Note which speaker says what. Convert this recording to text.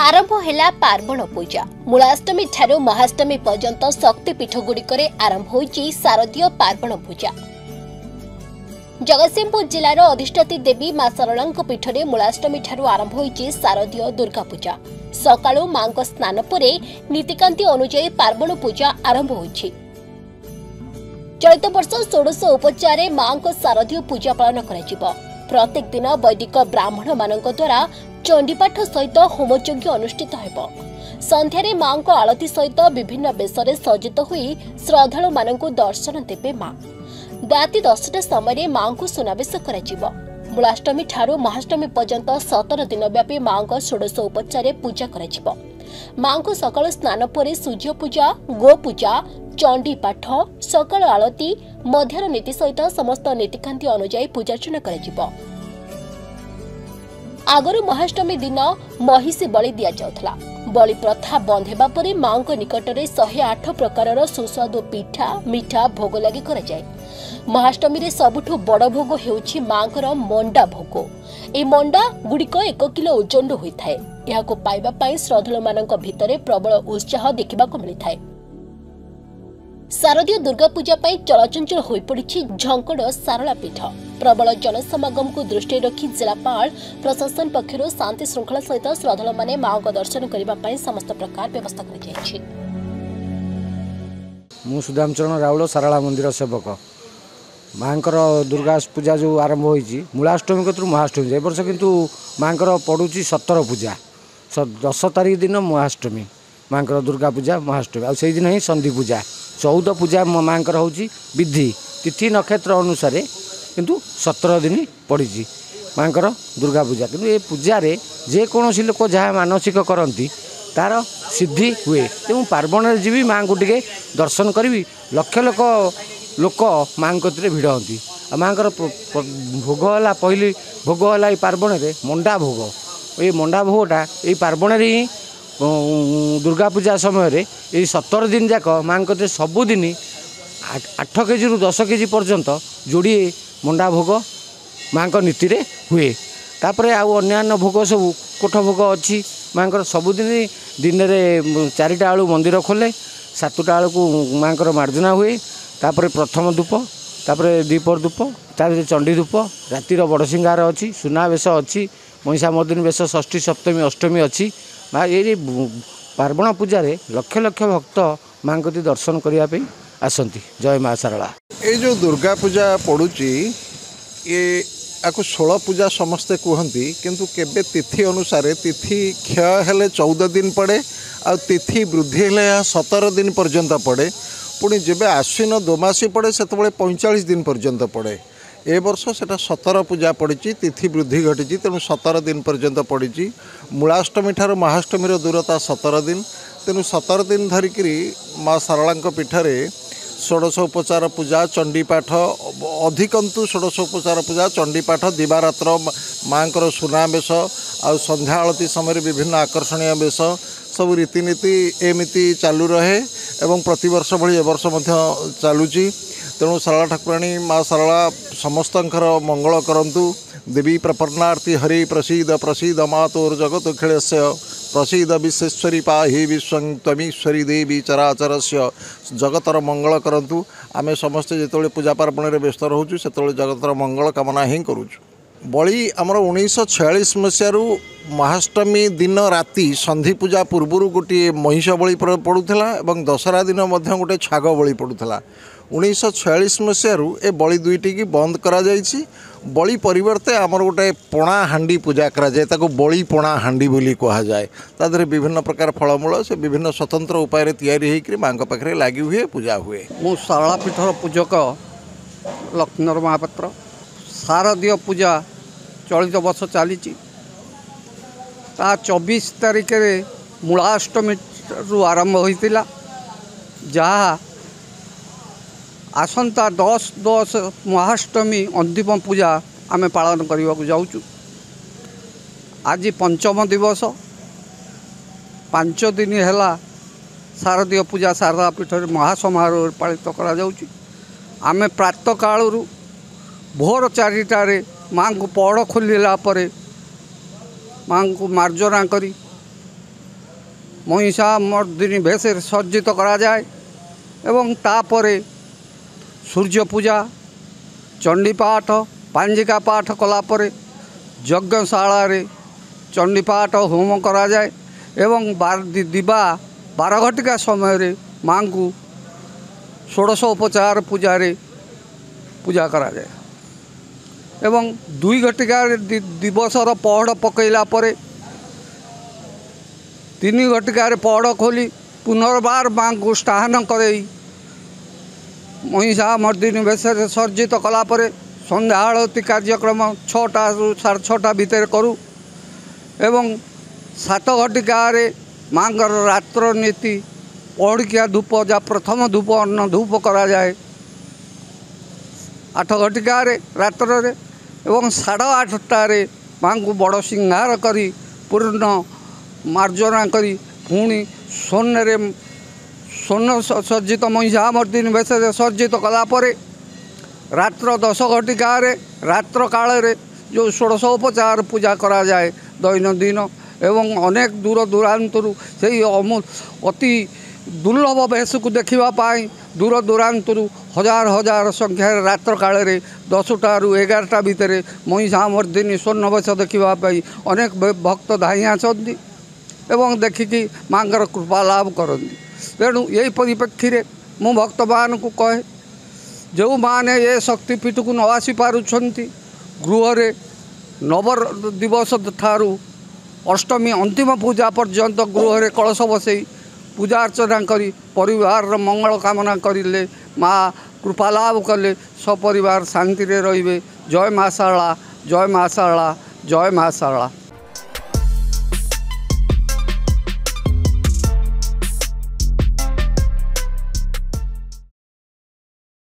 Speaker 1: आरंभ है पार्वण पूजा। मूलाष्टमी ठारू महाष्टमी पर्यंत शक्तिपीठ गुड़िकरे आरंभ होइछि शारदीय पार्वण पूजा। जगतसिंहपुर जिलार अधिष्ठात्री देवी मां सरलांक पीठरे मूलाष्टमी ठारू आरंभ होइछि शारदीय दुर्गा पूजा। सकाळु मांक स्नान परे नीतिकांति अनुसार पार्वण पूजा आरंभ होइछि। चलित वर्ष 16 उपचारे मांक शारदीय पूजा पालन कराजिबो। प्रत्येक दिन वैदिक ब्राह्मण मानक द्वारा चंडीपाठ सहित होमयज्ञ अनुष्ठित हेबो। संध्यारे मां को आलती सहित विभिन्न बेशरे सज्जित हुई श्रद्धालु मानक दर्शन देवे मां। राति 10टा समय मां को सुनावेश कराजिबो। मूलाष्टमी ठारू महाष्टमी पर्यंत 17 दिन व्यापी मां को 16 उपचारे पूजा कराजिबो। मां को सकाळ स्नान परे सूर्य पूजा, गो पूजा, चंडी पाठ, सकाळ आलती, मध्याह्न नीति सहित समस्त नीतिकांति अनुसार पूजार्चना कराजिबो। आगरु महाष्टमी दिन महिषी बलि दिया जाउथला। बलि प्रथा बंद हेबा परे मां को निकटरे 108 प्रकारर सुस्वादु पिठा मिठा भोग लागि करा जाय। महाष्टमी रे सबुठु बड़ भोग हेउछि मांकर मंडा भोग। ए मंडा गुडिक 1 किलो ओजन होइथाय। याको पाइबा पई श्रद्धालु मानक भितरे प्रबल उत्साह देखिबाको मिलिथाय। शारदीय दुर्गा पूजा पाई चलचंचल होई पड़िछि झंकड़ सारला पीठ। प्रबल जनसमागम को दृष्टि रखी जिलापाल प्रशासन पक्षर शांति श्रृंखला सहित श्रद्धालु माने मां को दर्शन करबा पाई समस्त प्रकार व्यवस्था करि जायछि।
Speaker 2: मु सुदामचरण राउल सारला मंदिर सेवक। मांकर दुर्गा पूजा जो आरंभ होइछि मूलाष्टमी कतरु महाष्टमी ए वर्ष किंतु मांकर पडुछि 17 पूजा। 10 तारिख दिन महाष्टमी मांकर दुर्गा पूजा महाष्टमी आ सेहि दिन ही संधि पूजा। 14 पूजा मांकर होउछि विधि तिथि नक्षत्र अनुसार किंतु 17 दिन पड़ी मांकर दुर्गा पूजा। किंतु ए पूजार जेकोसी लोक जहाँ मानसिक करती तार सिद्धि हुए। तेणु पार्वण जी माँ को टे दर्शन करी लक्ष लोक माँ कतिरे भिड़ होती। माँ भोग है पहली भोग है पार्वण में मंडा भोग। ये मंडा भोगटा ये पार्वण ही दुर्गा पूजा समय 17 दिन जाक माँ कतिरे सबुदिन 8 केजी रु 10 केजी पर्यंत जोड़े मंडा भोग माँ नीति रे हुए। तापर आउ अन्य भोग सब कोठ भोग अच्छी माँ सबुदिन दिन में 4टा बेलू मंदिर खोले 7टा बेलू माँ मार्जना हुए। तापर प्रथम धूप तापर दीपर धूप तापर चंडी धूप रातिर बड़ सिंगार अच्छी सुनावेश अच्छी महिषा मर्दिनी वेश षष्ठी सप्तमी अष्टमी अच्छी। ये पार्वण पूजार लक्ष लक्ष भक्त माँ को दर्शन करने आसती। जय माँ सारला।
Speaker 3: ये जो दुर्गा पूजा पड़ुची ये आपको 16 पूजा समस्ते कहती किंतु केबे तिथि अनुसार तिथि क्षय हेले 14 दिन पड़े आ तिथि वृद्धि हेले 17 दिन पर्यंत पड़े। पुणी जेबे आश्विन दोमासी पड़े से 45 दिन पर्यंत पड़े। ए वर्ष सेटा 17 पूजा पड़ी तिथि वृद्धि घटी तेणु 17 दिन पर्यंत पड़ी। मूलाष्टमी ठार महाष्टमी दूरता 17 दिन। तेणु 17 दिन धरिकी माँ सारलांक पीठरे 16 उपचार पूजा चंडीपाठ अधिकंतु 16 उपचार पूजा चंडीपाठ दिवारात्र माँ सुनावेश आ संध्या आलती समय विभिन्न आकर्षणीय वेश सब रीतिनीति एमती चालू रहे एवं प्रतिवर्ष भली वर्ष चलुची। तेणु सारला ठाकुराणी माँ सारला समस्तंकर मंगल करंतु। देवी प्रपन्नार्थी हरि प्रसीद प्रसीद मातोर जगत खेलस्य प्रसीद विश्वेश्वरी पाहि विश्वं त्वमीश्वरी देवी चराचरस्य जगतर मंगल करंतु। आमे समस्ते जिते पूजा पार्वण में व्यस्त रोचु से जगतर मंगल कामना ही करुचु। बलि आमर 1946 मसीहारू महाष्टमी दिन राति संधि पूजा पूर्वर गोटे महिष बलि पड़ूला और दशहरा दिन गोटे छाग बलि पड़ूला। 1946 मसीहारू ए बलि दुईटी की बंद करा जाइछि। बलि परिवर्ते आमर गोटे पणा हांडी पूजा करा जाए ताको बलि पणा हांडी बोली कहा जाए। तादरे विभिन्न प्रकार फलमूल से विभिन्न स्वतंत्र उपाय रे तैयारी होकर माँ पाखे लगी हुए पूजा हुए।
Speaker 4: मु सारला पीठर पूजक लक्ष्मण महापात्र। शारदीय पूजा चलित वर्ष चली 24 तारिख मूलाष्टमी आरंभ होता जहाँ आसंता 10/10 महाष्टमी अंतिम पूजा आमे पालन करने को जाऊँ। आज पंचम दिवस 5 दिन है शारदीय पूजा शारदा पीठ महासमारोह पालित करा जाउची। आमे प्रातः कालू भोर 4टारे माँ को पड़ खोलला माँ को मार्जना करी महिषामर्दिनी भेष सज्जित करा जाए एवं तापरे सूर्य पूजा चंडी पाठ पांजिका पाठ कलापर यज्ञशाला रे चंडी पाठ होम करा जाए एवं दिवा 12 घटिका समय रे माँ को षोडशोपचार पूजा रे पूजा करा जाए एवं 2 घटिका दिवसर पहड़ पकईला परे 3 घटिका पहड़ खोली पुनर्बार माँ को स्नान कर महिषामर्दिनी भेष सर्जित कलापर संध्या आरती कार्यक्रम 6टा ରୁ 6:30 भितर करूँ एवं 7 घटिका माँ रात्र नीति पहड़िया धूप जा प्रथम धूप अन्न धूप करा जाए 8 घटिका रात्र एवं 8:30 माँ को बड़ सिंगार करी पूर्ण मार्जना करी पुणी स्वर्ण सज्जित महिषामर्दिनी भेष सज्जित कलापर रात्र 10 घटिका रात्र काल जो षोडशोपचार पूजा करा जाए दैनंदिन एवं अनेक दूर दूरांतरू से अति दुर्लभ भेष को देखापी दूर दूरांतरू हजार हजार संख्यार रात्र काल 10टा ରୁ 11टा भितर महिषामर्दिनी स्वर्ण भेष देखापी अनेक भक्त धाई आसती एवं देखिकी माँ कृपा लाभ करती। तेणु यही परिप्रेक्षी में मु भक्त मान को कहे जो माने ये शक्तिपीठ को न आसी पारुछंती गृह रे नव दिवस ठारू अष्टमी अंतिम पूजा पर्यंत गृह रे कलश बसई पूजा अर्चना करी परिवार मंगल कामना करिले माँ कृपा लाभ कले सपरिवार शांति रे रहिबे। जय माँ शारला जय माँ शारला जय माँ शारला।